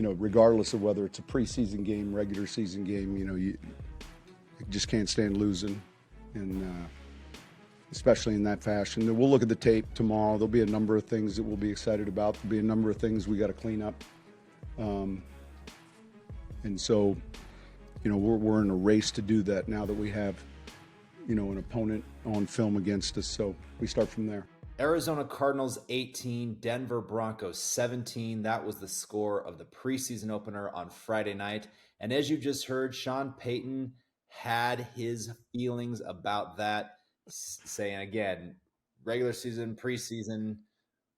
regardless of whether it's a preseason game, regular season game, you just can't stand losing, and especially in that fashion. We'll look at the tape tomorrow. There'll be a number of things that we'll be excited about. There'll be a number of things we got to clean up. And so, we're in a race to do that now that we have, an opponent on film against us. So we start from there. Arizona Cardinals 18, Denver Broncos 17. That was the score of the preseason opener on Friday night. And as you just heard, Sean Payton had his feelings about that, saying again, regular season, preseason,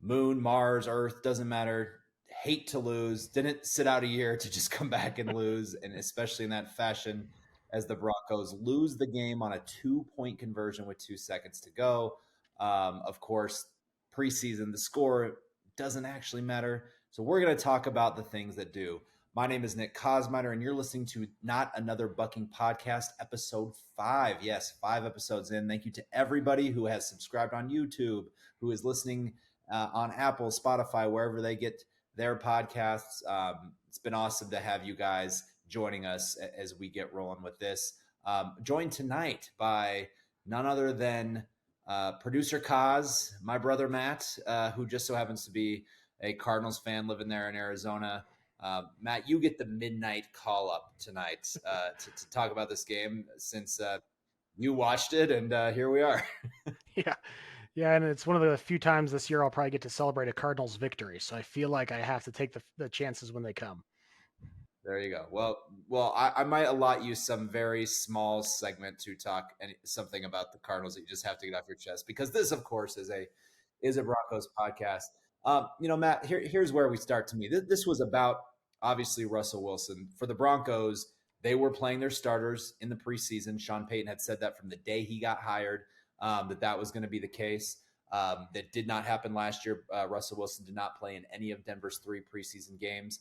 moon, Mars, Earth, doesn't matter. Hate to lose. Didn't sit out a year to just come back and lose, and especially in that fashion as the Broncos lose the game on a 2-point conversion with 2 seconds to go. Of course, preseason, the score doesn't actually matter. So we're going to talk about the things that do. My name is Nick Kosmider, and you're listening to Not Another Bucking Podcast, episode 5. Yes, 5 episodes in. Thank you to everybody who has subscribed on YouTube, who is listening on Apple, Spotify, wherever they get their podcasts. It's been awesome to have you guys joining us as we get rolling with this. Joined tonight by none other than producer Kaz, my brother Matt, who just so happens to be a Cardinals fan living there in Arizona. Matt, you get the midnight call up tonight to talk about this game since you watched it, and here we are. Yeah, and it's one of the few times this year I'll probably get to celebrate a Cardinals victory, so I feel like I have to take the chances when they come. There you go. Well, I might allot you some very small segment to talk something about the Cardinals that you just have to get off your chest, because this, of course, is a Broncos podcast. Matt, here's where we start. To me, this was about obviously Russell Wilson. For the Broncos, they were playing their starters in the preseason. Sean Payton had said that from the day he got hired, that was going to be the case. That did not happen last year. Russell Wilson did not play in any of Denver's 3 preseason games.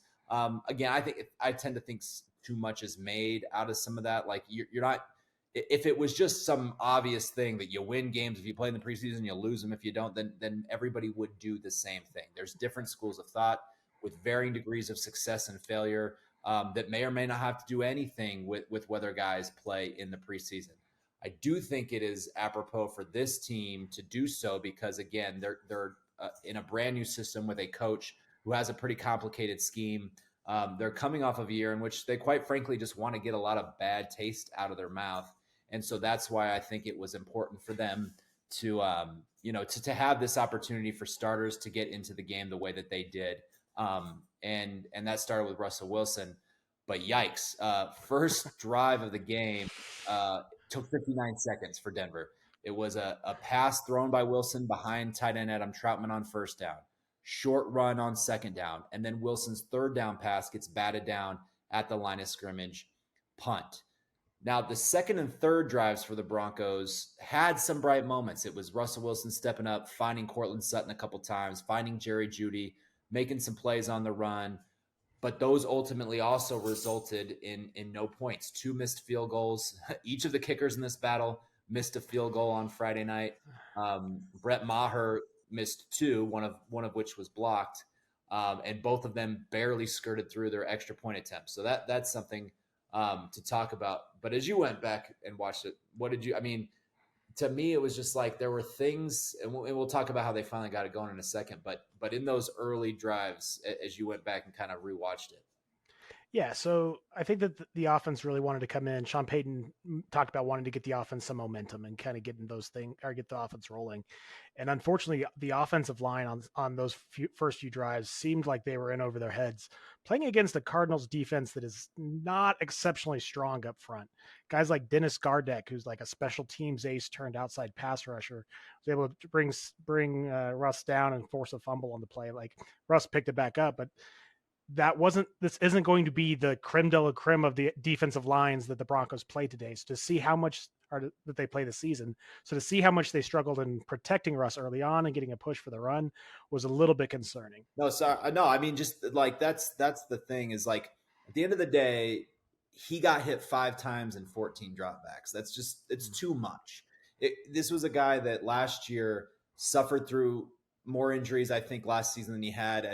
Again, I tend to think too much is made out of some of that. Like you're not, if it was just some obvious thing that you win games if you play in the preseason, you lose them if you don't, then everybody would do the same thing. There's different schools of thought with varying degrees of success and failure that may or may not have to do anything with whether guys play in the preseason. I do think it is apropos for this team to do so because, again, they're in a brand new system with a coach who has a pretty complicated scheme. They're coming off of a year in which they quite frankly just want to get a lot of bad taste out of their mouth. And so that's why I think it was important for them to have this opportunity for starters to get into the game the way that they did. And that started with Russell Wilson. But yikes, first drive of the game took 59 seconds for Denver. It was a pass thrown by Wilson behind tight end Adam Troutman on first down. Short run on second down, and then Wilson's third down pass gets batted down at the line of scrimmage, punt. Now, the second and third drives for the Broncos had some bright moments. It was Russell Wilson stepping up, finding Cortland Sutton a couple times, finding Jerry Jeudy, making some plays on the run, but those ultimately also resulted in no points. 2 missed field goals. Each of the kickers in this battle missed a field goal on Friday night. Brett Maher missed 2, one of which was blocked, and both of them barely skirted through their extra point attempts. So that's something to talk about. But as you went back and watched it, to me, it was just like there were things, and we'll talk about how they finally got it going in a second, but in those early drives, as you went back and kind of rewatched it. Yeah, so I think that the offense really wanted to come in. Sean Payton talked about wanting to get the offense some momentum and kind of get the offense rolling. And unfortunately, the offensive line on those first few drives seemed like they were in over their heads, playing against a Cardinals defense that is not exceptionally strong up front. Guys like Dennis Gardeck, who's like a special teams ace turned outside pass rusher, was able to bring Russ down and force a fumble on the play. Like Russ picked it back up, but this isn't going to be the creme de la creme of the defensive lines that the Broncos play today. So to see how much that they play this season, so to see how much they struggled in protecting Russ early on and getting a push for the run was a little bit concerning. I mean, just like that's the thing is like at the end of the day, he got hit 5 times and 14 dropbacks. It's too much. This was a guy that last year suffered through more injuries, I think, last season than he had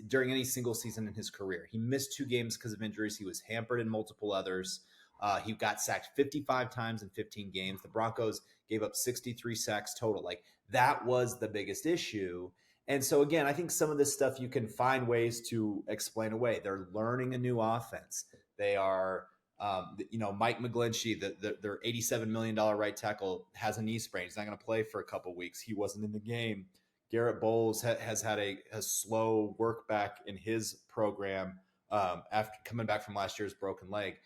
during any single season in his career. He missed 2 games because of injuries. He was hampered in multiple others. He got sacked 55 times in 15 games. The Broncos gave up 63 sacks total. Like, that was the biggest issue. And so, again, I think some of this stuff you can find ways to explain away. They're learning a new offense. They are, Mike McGlinchey, their $87 million right tackle, has a knee sprain. He's not going to play for a couple weeks. He wasn't in the game. Garrett Bowles has had a slow work back in his program after coming back from last year's broken leg.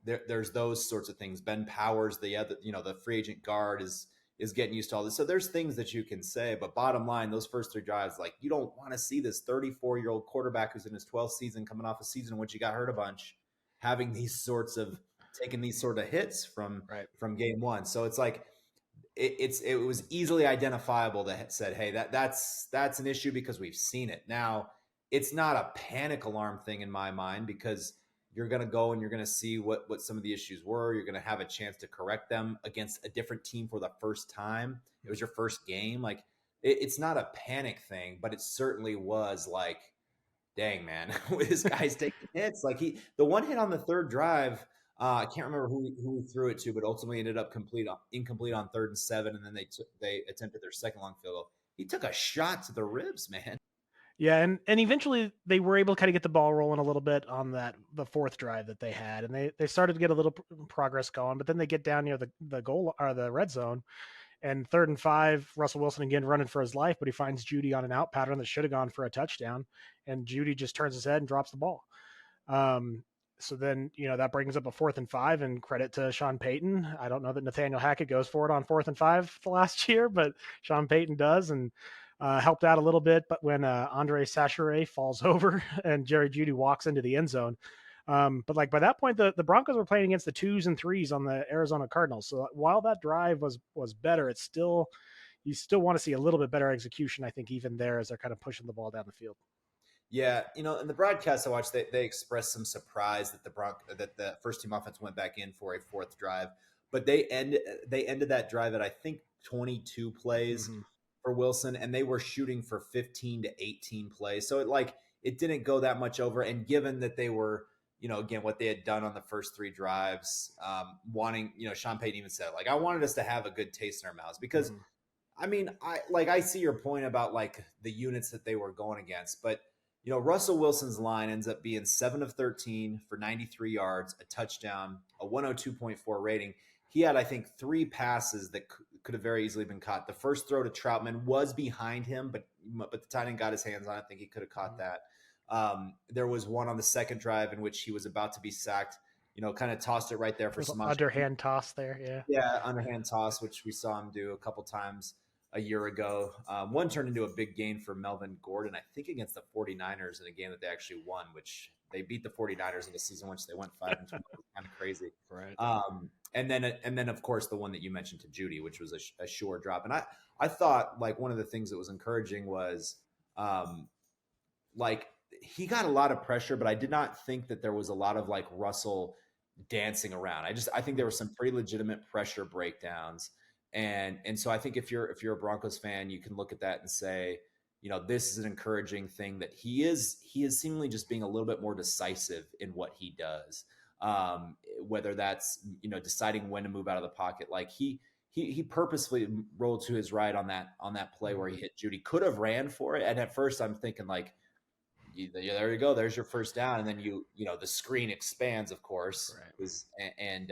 There's those sorts of things. Ben Powers, the free agent guard, is getting used to all this. So there's things that you can say, but bottom line, those first 3 drives, like, you don't want to see this 34-year-old quarterback who's in his 12th season, coming off a season in which he got hurt a bunch, having taking these sort of hits from game one. So it's like, it was easily identifiable that said, hey, that's an issue because we've seen it. Now, it's not a panic alarm thing in my mind, because you're going to go and you're going to see what some of the issues were. You're going to have a chance to correct them against a different team for the first time. It was your first game. Like, it's not a panic thing, but it certainly was like, dang, man, this guy's taking hits. Like, the one hit on the third drive, I can't remember who he threw it to, but ultimately ended up incomplete on 3rd and 7, and then they attempted their second long field goal. He took a shot to the ribs, man. Yeah, and eventually they were able to kind of get the ball rolling a little bit on the 4th drive that they had, and they started to get a little progress going, but then they get down near the goal or the red zone, and 3rd and 5, Russell Wilson again running for his life, but he finds Judy on an out pattern that should have gone for a touchdown, and Judy just turns his head and drops the ball. So then, that brings up a 4th and 5, and credit to Sean Payton. I don't know that Nathaniel Hackett goes for it on 4th and 5 the last year, but Sean Payton does, and helped out a little bit. But when Andre Sachere falls over and Jerry Jeudy walks into the end zone, but like by that point, the Broncos were playing against the 2s and 3s on the Arizona Cardinals. So while that drive was better, you still want to see a little bit better execution, I think, even there, as they're kind of pushing the ball down the field. Yeah, in the broadcast I watched, they expressed some surprise that the first team offense went back in for a 4th drive, but they ended that drive at, I think, 22 plays for Wilson, and they were shooting for 15 to 18 plays. So it didn't go that much over. And given that they were, again, what they had done on the first 3 drives, wanting, Sean Payton even said, like, I wanted us to have a good taste in our mouths, because I mean, I see your point about like the units that they were going against, but Russell Wilson's line ends up being 7 of 13 for 93 yards, a touchdown, a 102.4 rating. He had, I think, 3 passes that could have very easily been caught. The first throw to Troutman was behind him, but the tight end got his hands on it. I think he could have caught that. There was one on the second drive in which he was about to be sacked, kind of tossed it right there for some underhand toss there. Yeah. Yeah. Underhand toss, which we saw him do a couple times a year ago. One turned into a big gain for Melvin Gordon, I think, against the 49ers in a game that they actually won, which they beat the 49ers in the season, which they went 5-12. It was kind of crazy. Right. And then of course the one that you mentioned to Judy, which was a sure drop. And I thought, like, one of the things that was encouraging was like, he got a lot of pressure, but I did not think that there was a lot of like Russell dancing around. I think there were some pretty legitimate pressure breakdowns. And so I think if you're a Broncos fan, you can look at that and say, this is an encouraging thing, that he is seemingly just being a little bit more decisive in what he does. Whether that's, deciding when to move out of the pocket. Like he purposefully rolled to his right on that play where he hit Judy, could have ran for it. And at first I'm thinking, like, there you go, there's your first down. And then the screen expands, of course, right. And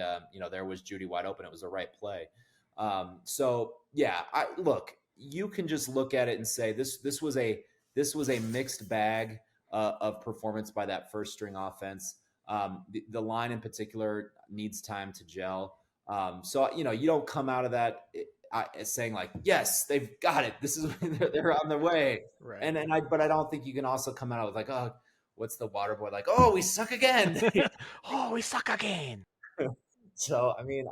there was Judy wide open. It was the right play. So yeah, you can just look at it and say this was a mixed bag of performance by that first string offense. The line in particular needs time to gel. So you don't come out of that saying like, yes, they've got it. This is they're on their way. Right. But I don't think you can also come out with like, oh, what's the water boy, like, oh, we suck again. Oh, we suck again. So I mean,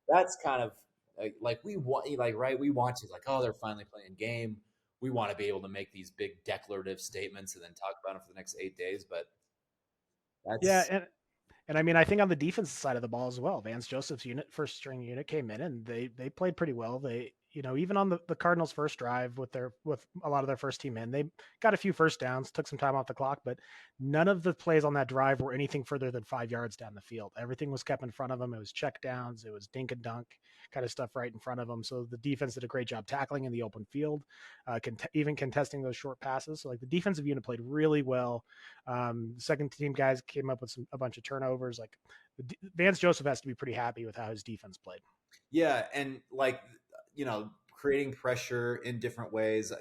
that's kind of like we want, like, right? We want to, like, oh, they're finally playing game. We want to be able to make these big declarative statements and then talk about them for the next 8 days. But and I mean, I think on the defensive side of the ball as well, Vance Joseph's first string unit came in and they played pretty well. They even on the Cardinals' first drive with a lot of their first team in, they got a few first downs, took some time off the clock, but none of the plays on that drive were anything further than 5 yards down the field. Everything was kept in front of them. It was check downs, it was dink and dunk kind of stuff right in front of them. So the defense did a great job tackling in the open field, even contesting those short passes. So like the defensive unit played really well. Second team guys came up with a bunch of turnovers. Like Vance Joseph has to be pretty happy with how his defense played. Yeah, and like creating pressure in different ways.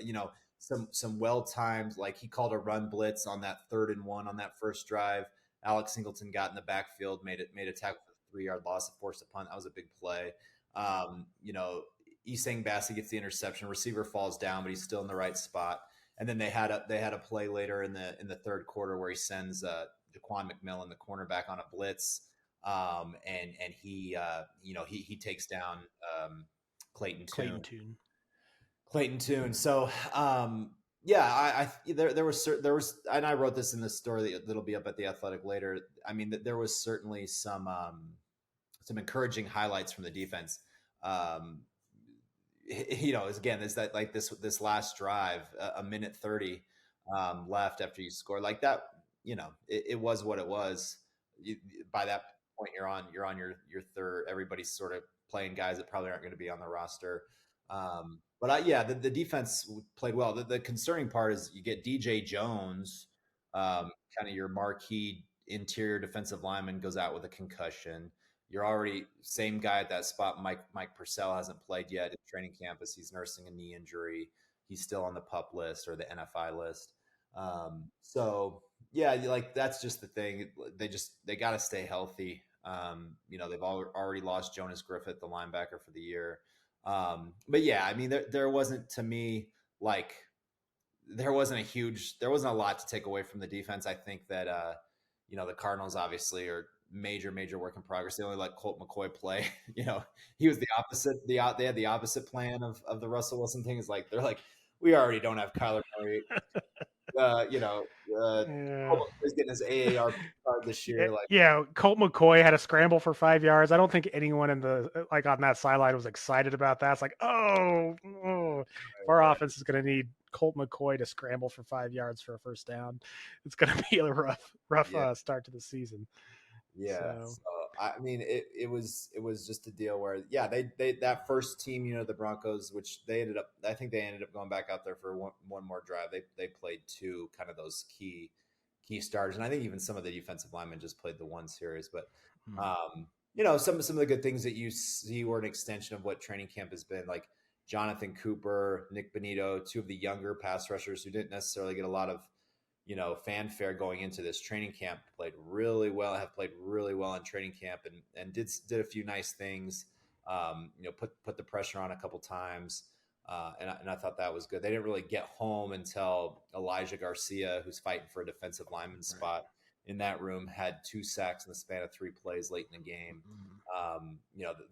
Some well timed, like he called a run blitz on that 3rd and 1 on that first drive. Alex Singleton got in the backfield, made a tackle for a 3-yard loss, forced a punt. That was a big play. Isang Bassi gets the interception. Receiver falls down, but he's still in the right spot. And then they had a play later in the third quarter where he sends Jaquan McMillan, the cornerback, on a blitz. And he takes down Clayton Tune. So there was, and I wrote this in the story that'll be up at The Athletic later. I mean, there was certainly some encouraging highlights from the defense. Again, is that like this last drive, a minute 30 left after you score like that. It was what it was. By that point, you're on your third. Everybody's sort of playing guys that probably aren't going to be on the roster. The defense played well. The concerning part is you get DJ Jones, kind of your marquee interior defensive lineman, goes out with a concussion. You're already same guy at that spot. Mike Purcell hasn't played yet in training camp as he's nursing a knee injury. He's still on the PUP list or the NFI list. That's just the thing. They got to stay healthy. They've already lost Jonas Griffith, the linebacker, for the year. There wasn't, to me, like there wasn't a lot to take away from the defense. I think that the Cardinals obviously are major work in progress. They only let Colt McCoy play. He was the opposite. They had the opposite plan of the Russell Wilson thing. Is like they're like, we already don't have Kyler Murray. He's getting his AAR card this year. Colt McCoy had a scramble for 5 yards. I don't think anyone on that sideline was excited about that. It's like, our offense is going to need Colt McCoy to scramble for 5 yards for a first down. It's going to be a rough start to the season. Yeah. So, I mean, it was just a deal where, they that first team, the Broncos, which they ended up going back out there for one more drive. They played 2 kind of those key starters, and I think even some of the defensive linemen just played the one series. But some of the good things that you see were an extension of what training camp has been, like Jonathan Cooper, Nick Bonito, 2 of the younger pass rushers who didn't necessarily get a lot of fanfare going into this training camp, have played really well in training camp and did a few nice things. Put the pressure on a couple times. And I thought that was good. They didn't really get home until Elijah Garcia, who's fighting for a defensive lineman spot in that room, had 2 sacks in the span of 3 plays late in the game.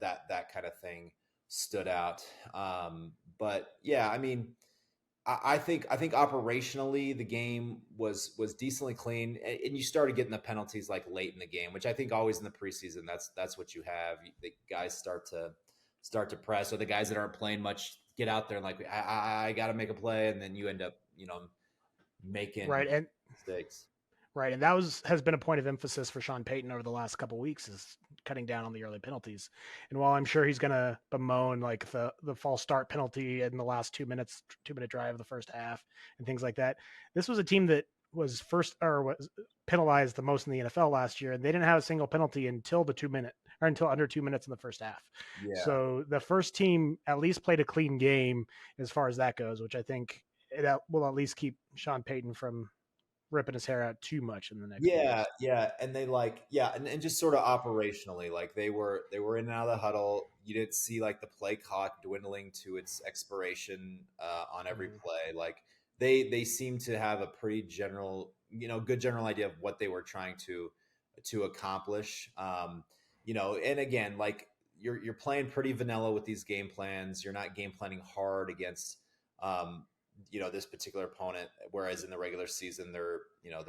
That kind of thing stood out. I think operationally the game was decently clean, and you started getting the penalties like late in the game, which I think always in the preseason that's what you have. The guys start to press, or the guys that aren't playing much get out there and like I got to make a play, and then you end up making mistakes. Right, and that has been a point of emphasis for Sean Payton over the last couple of weeks, is cutting down on the early penalties. And while I'm sure he's going to bemoan like the false start penalty in the last 2-minute drive of the first half and things like that, this was a team that was was penalized the most in the NFL last year, and they didn't have a single penalty until until under 2 minutes in the first half. Yeah. So the first team at least played a clean game as far as that goes, which I think it will at least keep Sean Payton from ripping his hair out too much in the next years. And they and just sort of operationally, like they were in and out of the huddle. You didn't see like the play clock dwindling to its expiration on every play. Like they seem to have a pretty good general idea of what they were trying to accomplish. And again, like you're playing pretty vanilla with these game plans. You're not game planning hard against this particular opponent, whereas in the regular season they're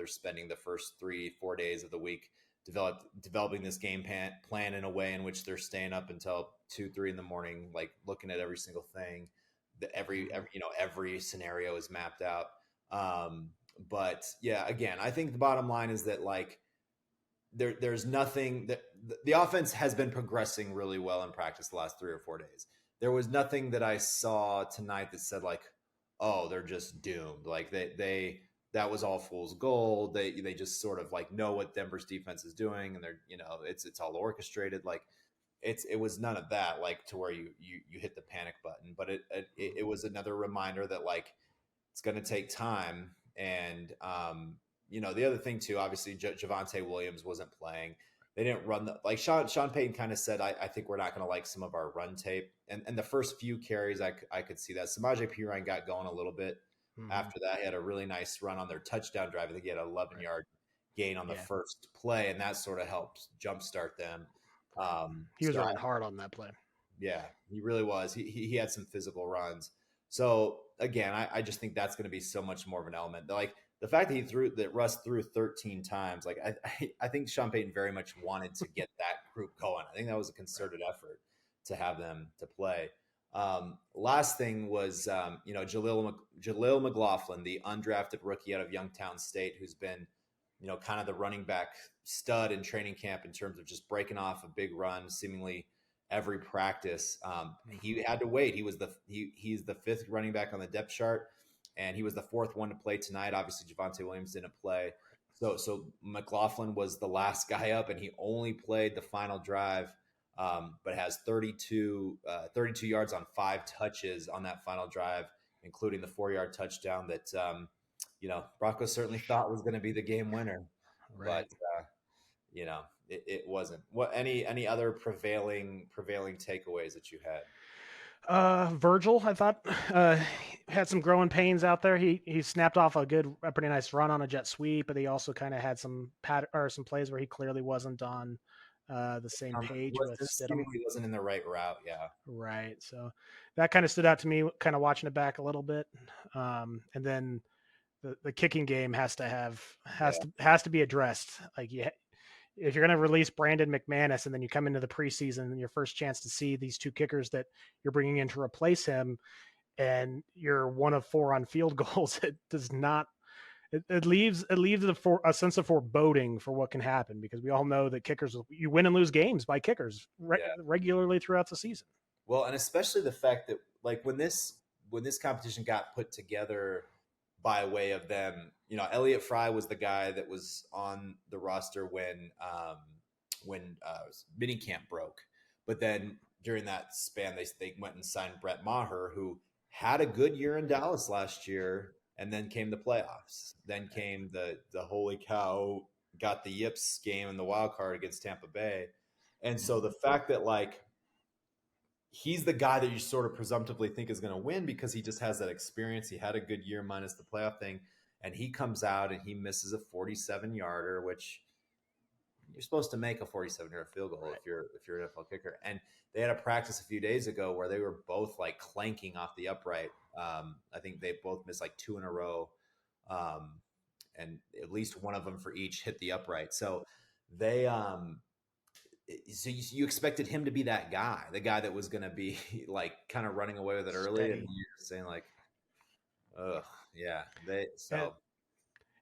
spending the first 3-4 days of the week developing this game plan in a way in which they're staying up until 2-3 in the morning, like looking at every single thing. Every scenario is mapped out. But yeah, again, I think the bottom line is that like there's nothing that the offense has been progressing really well in practice the last 3 or 4 days. There was nothing that I saw tonight that said like, oh, they're just doomed. Like they that was all fool's gold. They just sort of like know what Denver's defense is doing, and they're it's all orchestrated. Like it was none of that, like to where you hit the panic button. But it was another reminder that like it's going to take time. And the other thing too, obviously Javonte Williams wasn't playing. They didn't run like Sean Payton kind of said, I think we're not going to like some of our run tape. And the first few carries, I could see that. Samaje Perine got going a little bit. After that, he had a really nice run on their touchdown drive. I think he had an 11-yard gain on the first play, and that sort of helped jumpstart them. He was running hard on that play. Yeah, he really was. He had some physical runs. So again, I just think that's going to be so much more of an element. Like the fact that Russ threw 13 times, like I think Sean Payton very much wanted to get that group going. I think that was a concerted effort to have them to play. Last thing was, Jaleel McLaughlin, the undrafted rookie out of Youngstown State, who's been, kind of the running back stud in training camp in terms of just breaking off a big run, seemingly every practice. He had to wait. He's the 5th running back on the depth chart, and he was the 4th one to play tonight. Obviously, Javonte Williams didn't play. So McLaughlin was the last guy up, and he only played the final drive, but has 32 yards on 5 touches on that final drive, including the 4-yard touchdown that, Broncos certainly thought was going to be the game winner. Right. But, it wasn't. What any other prevailing takeaways that you had? Virgil, I thought, had some growing pains out there. He snapped off a pretty nice run on a jet sweep, but he also kind of had some plays where he clearly wasn't on the same page with Stidham. He wasn't in the right route. Yeah. Right. So that kind of stood out to me, kind of watching it back a little bit. And then the kicking game has to be addressed. Like if you're going to release Brandon McManus and then you come into the preseason and your first chance to see these 2 kickers that you're bringing in to replace him, and you're 1 of 4 on field goals, it does not. It leaves a sense of foreboding for what can happen, because we all know that kickers, you win and lose games by kickers regularly throughout the season. Well, and especially the fact that like when this competition got put together by way of them, Elliott Fry was the guy that was on the roster when minicamp broke. But then during that span, they went and signed Brett Maher, who had a good year in Dallas last year, and then came the playoffs. Then came the holy cow, got the yips game in the wild card against Tampa Bay. And so the fact that like he's the guy that you sort of presumptively think is going to win because he just has that experience. He had a good year minus the playoff thing, and he comes out and he misses a 47-yarder, which you're supposed to make a 47-yard field goal if you're an NFL kicker. And they had a practice a few days ago where they were both like clanking off the upright. I think they both missed like 2 in a row, and at least one of them for each hit the upright. So they so you expected him to be that guy, the guy that was going to be like kind of running away with it early, and you're saying like, ugh, yeah.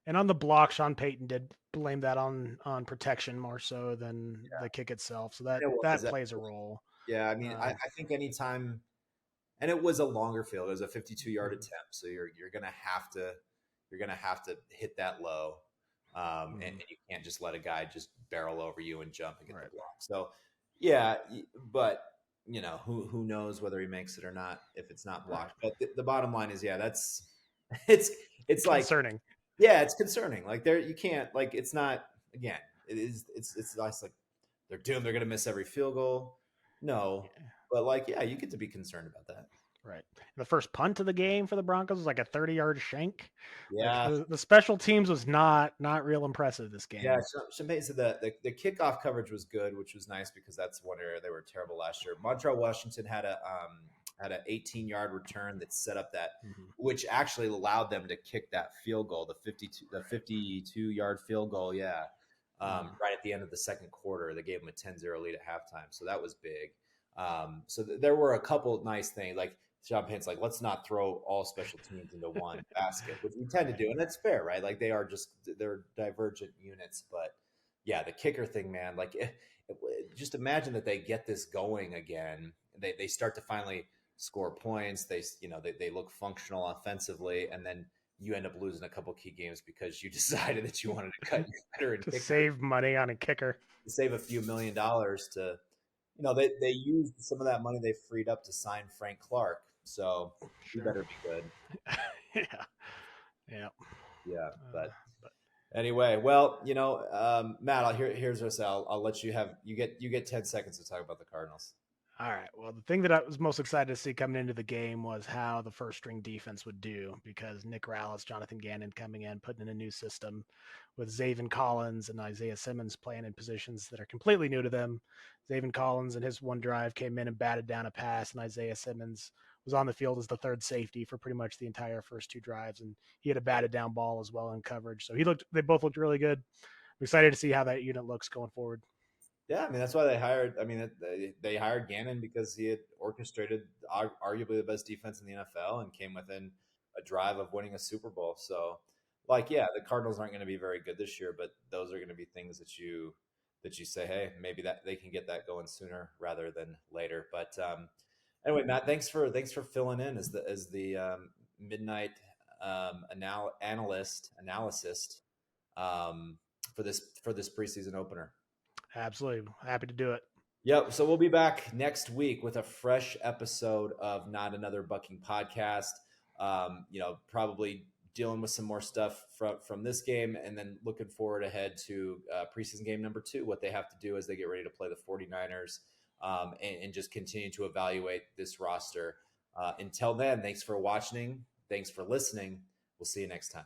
And on the block, Sean Payton did blame that on protection more so than the kick itself. So that plays a role. Yeah, I mean, I think anytime, and it was a longer field. It was a 52-yard attempt, so you're gonna have to hit that low, and you can't just let a guy just barrel over you and jump and get the block. So yeah, but who knows whether he makes it or not if it's not blocked. But the bottom line is, that's it's like concerning. Yeah, it's concerning. Like you can't, like, it's not, again, it's like they're doomed. They're going to miss every field goal. No, but like, yeah, you get to be concerned about that. Right. The first punt of the game for the Broncos was like a 30-yard shank. Yeah. Like the special teams was not real impressive this game. Yeah. Champagne said that the kickoff coverage was good, which was nice because that's one area they were terrible last year. Montreal Washington had an 18-yard return that set up that, which actually allowed them to kick that field goal, the 52-yard field goal. Yeah. right at the end of the second quarter. They gave them a 10-0 lead at halftime. So that was big. There were a couple nice things, like Sean Payton's like, let's not throw all special teams into one basket, which we tend to do. And that's fair, right? Like they're divergent units. But yeah, the kicker thing, man, like just imagine that they get this going again. They start to finally score points. They look functional offensively, and then you end up losing a couple key games because you decided that you wanted to cut your veteran to kicker, save money on a kicker, to save a few $1 million to, they used some of that money they freed up to sign Frank Clark. So you better be good. Yeah. But anyway, well, Matt, here's what I'll let you have. You get 10 seconds to talk about the Cardinals. All right. Well, the thing that I was most excited to see coming into the game was how the first string defense would do, because Nick Rallis, Jonathan Gannon coming in, putting in a new system with Zaven Collins and Isaiah Simmons playing in positions that are completely new to them. Zaven Collins in his one drive came in and batted down a pass, and Isaiah Simmons was on the field as the third safety for pretty much the entire first two drives, and he had a batted down ball as well in coverage. So they both looked really good. I'm excited to see how that unit looks going forward. Yeah, I mean, that's why they hired. I mean, they hired Gannon because he had orchestrated arguably the best defense in the NFL and came within a drive of winning a Super Bowl. So, yeah, the Cardinals aren't going to be very good this year, but those are going to be things that you say, hey, maybe that they can get that going sooner rather than later. But anyway, Matt, thanks for filling in as the midnight analyst for this preseason opener. Absolutely. Happy to do it. Yep. So we'll be back next week with a fresh episode of Not Another Bucking Podcast. Probably dealing with some more stuff from this game, and then looking forward ahead to preseason game number 2, what they have to do as they get ready to play the 49ers, and just continue to evaluate this roster. Until then, thanks for watching. Thanks for listening. We'll see you next time.